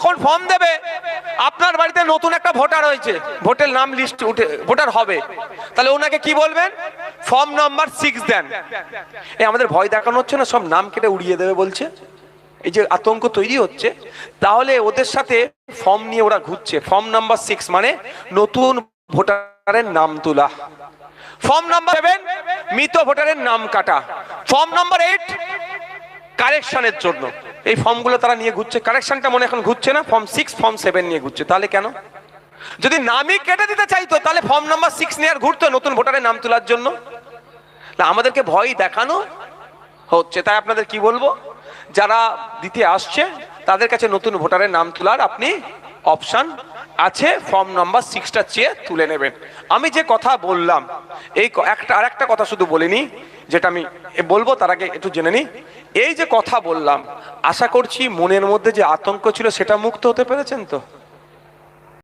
যখন ফর্ম দেবে, আপনার বাড়িতে নতুন একটা ভোটার হয়েছে, ভোটের নাম লিস্ট উঠে ভোটার হবে, তাহলে ওনাকে কি বলবেন? ফর্ম নাম্বার 6 দেন। এই আমাদের ভয় দেখানো হচ্ছে না, সব নাম কেটে উড়িয়ে দেবে বলছে, এই যে আতঙ্ক তৈরি হচ্ছে। তাহলে ওদের সাথে ফর্ম নিয়ে ওরা ঘুরছে। ফর্ম নাম্বার 6 মানে নতুন ভোটারের নাম তোলা। ফর্ম নাম্বার 7 মৃত ভোটারের নাম কাটা। ফর্ম নাম্বার 8 কারেকশনের জন্য। এই ফর্মগুলো তারা নিয়ে ঘুরছে। কারেকশনটা মনে এখন ঘুরছে না, ফর্ম 6 ফর্ম 7 নিয়ে ঘুরছে। তাহলে কেন? যদি নামই কেটে দিতে চাইতো তাহলে ফর্ম নাম্বার 6 নিয়ে আর ঘুরতো নতুন ভোটারের নাম তোলার জন্য? না, আমাদেরকে ভয় দেখানো হচ্ছে। তাই আপনাদের কি বলবো, যারা দিতে আসছে তাদের কাছে নতুন ভোটারের নাম তোলার আপনি অপশন আছে, ফর্ম নাম্বার 6টা চেয়ে তুলে নেবেন। আমি যে কথা বললাম, এই আরেকটা কথা শুধু বলিনি, যেটা আমি বলবো তার আগে একটু জেনে নি। এই যে কথা বললাম, আশা করছি মনের মধ্যে যে আতঙ্ক ছিল সেটা মুক্ত হতে পেরেছেন তো?